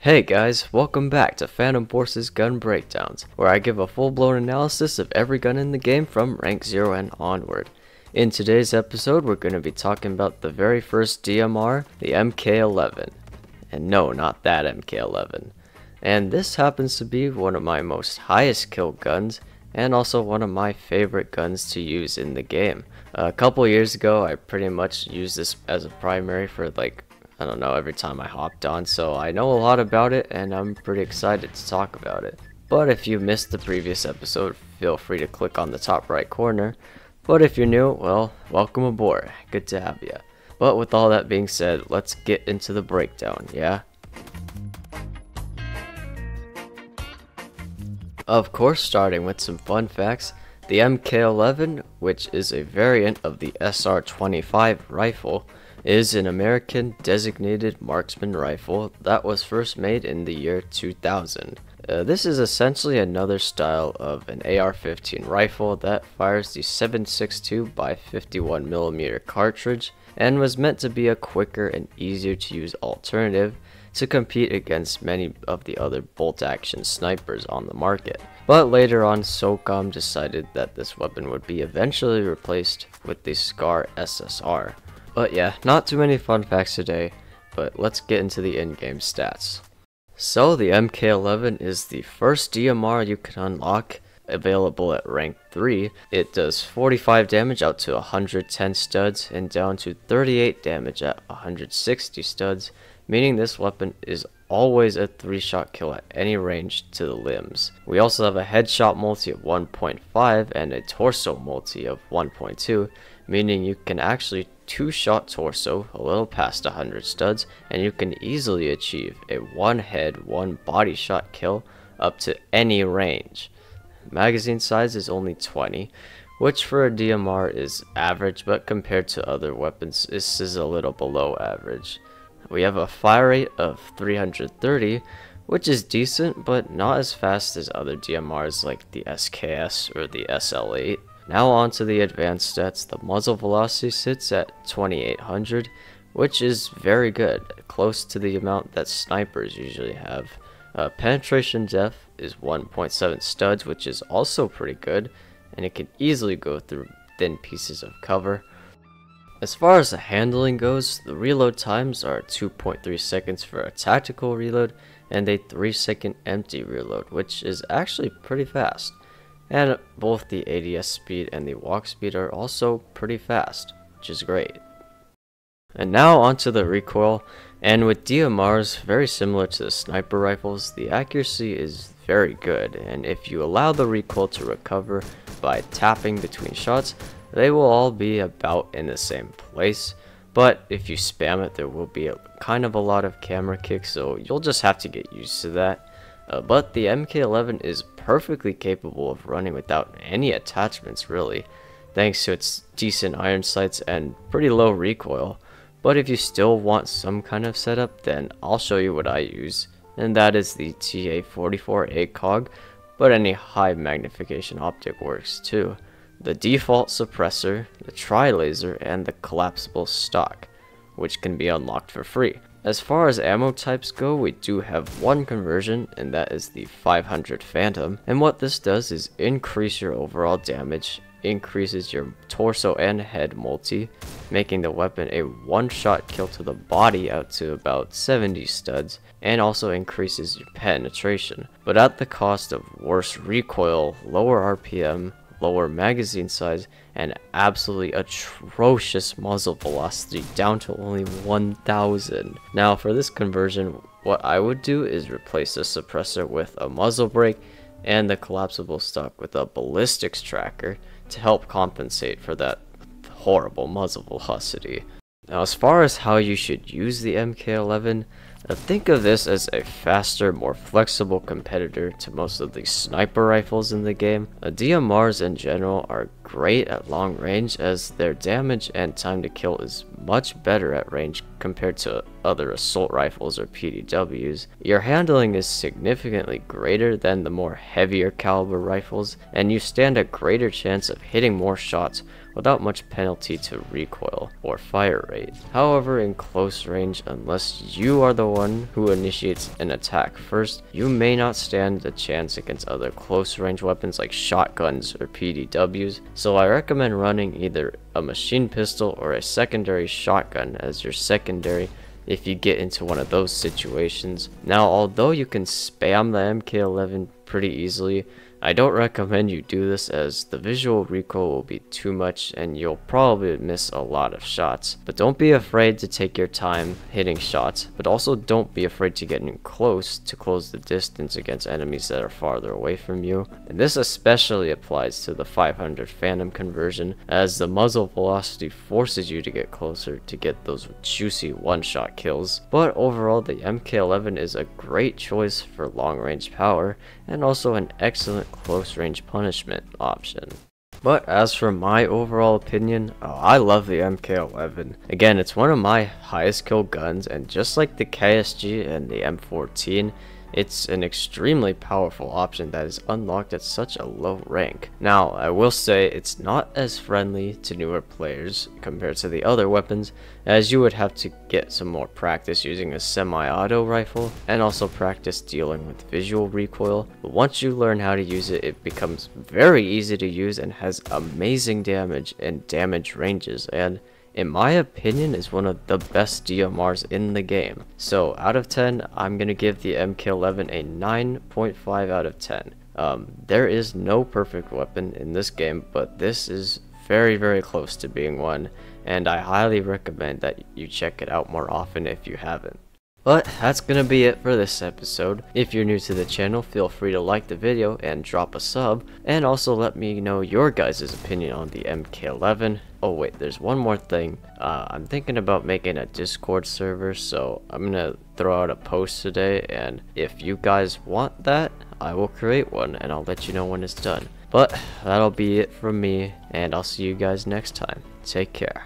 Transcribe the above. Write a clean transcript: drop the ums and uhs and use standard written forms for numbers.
Hey guys, welcome back to Phantom Forces Gun Breakdowns, where I give a full-blown analysis of every gun in the game from rank 0 and onward. In today's episode, we're going to be talking about the very first DMR, the MK11. And no, not that MK11. And this happens to be one of my most highest kill guns, and also one of my favorite guns to use in the game. A couple years ago, I pretty much used this as a primary for I don't know, every time I hopped on, so I know a lot about it and I'm pretty excited to talk about it. But if you missed the previous episode, feel free to click on the top right corner. But if you're new, well, welcome aboard. Good to have you. But with all that being said, let's get into the breakdown, yeah? Of course, starting with some fun facts, the MK11, which is a variant of the SR-25 rifle, is an American designated marksman rifle that was first made in the year 2000. This is essentially another style of an AR-15 rifle that fires the 7.62 by 51mm cartridge and was meant to be a quicker and easier to use alternative to compete against many of the other bolt-action snipers on the market. But later on, SOCOM decided that this weapon would be eventually replaced with the SCAR SSR. But yeah, not too many fun facts today, but let's get into the in-game stats. So the MK11 is the first DMR you can unlock, available at rank 3. It does 45 damage out to 110 studs and down to 38 damage at 160 studs, meaning this weapon is always a 3-shot kill at any range to the limbs. We also have a headshot multi of 1.5 and a torso multi of 1.2, meaning you can actually 2-shot torso a little past 100 studs, and you can easily achieve a 1-head, 1-body shot kill up to any range. Magazine size is only 20, which for a DMR is average, but compared to other weapons, this is a little below average. We have a fire rate of 330, which is decent, but not as fast as other DMRs like the SKS or the SL8. Now on to the advanced stats. The muzzle velocity sits at 2800, which is very good, close to the amount that snipers usually have. Penetration depth is 1.7 studs, which is also pretty good, and it can easily go through thin pieces of cover. As far as the handling goes, the reload times are 2.3 seconds for a tactical reload and a 3-second empty reload, which is actually pretty fast. And both the ADS speed and the walk speed are also pretty fast, which is great. And now onto the recoil, and with DMRs, very similar to the sniper rifles, the accuracy is very good, and if you allow the recoil to recover by tapping between shots, they will all be about in the same place. But if you spam it, there will be kind of a lot of camera kicks, so you'll just have to get used to that. But the MK11 is perfectly capable of running without any attachments really, thanks to its decent iron sights and pretty low recoil. But if you still want some kind of setup, then I'll show you what I use, and that is the TA44 ACOG, but any high magnification optic works too. The default suppressor, the tri-laser, and the collapsible stock, which can be unlocked for free. As far as ammo types go, we do have one conversion, and that is the 500 Phantom, and what this does is increase your overall damage, increases your torso and head multi, making the weapon a 1-shot kill to the body out to about 70 studs, and also increases your penetration, but at the cost of worse recoil, lower RPM, lower magazine size, and absolutely atrocious muzzle velocity down to only 1000. Now for this conversion, what I would do is replace the suppressor with a muzzle brake and the collapsible stock with a ballistics tracker to help compensate for that horrible muzzle velocity. Now as far as how you should use the MK11, think of this as a faster, more flexible competitor to most of the sniper rifles in the game. DMRs in general are great at long range, as their damage and time to kill is much better at range compared to other assault rifles or PDWs. Your handling is significantly greater than the more heavier caliber rifles, and you stand a greater chance of hitting more shots without much penalty to recoil or fire rate. However, in close range, unless you are the one who initiates an attack first, you may not stand a chance against other close range weapons like shotguns or PDWs, so I recommend running either a machine pistol or a secondary shotgun as your secondary if you get into one of those situations. Now, although you can spam the MK11 pretty easily, I don't recommend you do this as the visual recoil will be too much and you'll probably miss a lot of shots. But don't be afraid to take your time hitting shots, but also don't be afraid to get in close to close the distance against enemies that are farther away from you. And this especially applies to the 500 Phantom conversion, as the muzzle velocity forces you to get closer to get those juicy one-shot kills. But overall, the MK11 is a great choice for long range power and also an excellent close range punishment option. But as for my overall opinion, I love the MK11. Again, it's one of my highest kill guns, and just like the KSG and the M14, it's an extremely powerful option that is unlocked at such a low rank. Now, I will say it's not as friendly to newer players compared to the other weapons, as you would have to get some more practice using a semi-auto rifle and also practice dealing with visual recoil. But once you learn how to use it, it becomes very easy to use and has amazing damage and damage ranges, and in my opinion is one of the best DMRs in the game. So out of 10, I'm gonna give the MK11 a 9.5 out of 10. There is no perfect weapon in this game, but this is very close to being one, and I highly recommend that you check it out more often if you haven't. But that's gonna be it for this episode. If you're new to the channel, feel free to like the video and drop a sub, and also let me know your guys' opinion on the MK11. Oh wait, there's one more thing. I'm thinking about making a Discord server, so I'm gonna throw out a post today, and if you guys want that, I will create one and I'll let you know when it's done. But that'll be it from me, and I'll see you guys next time. Take care.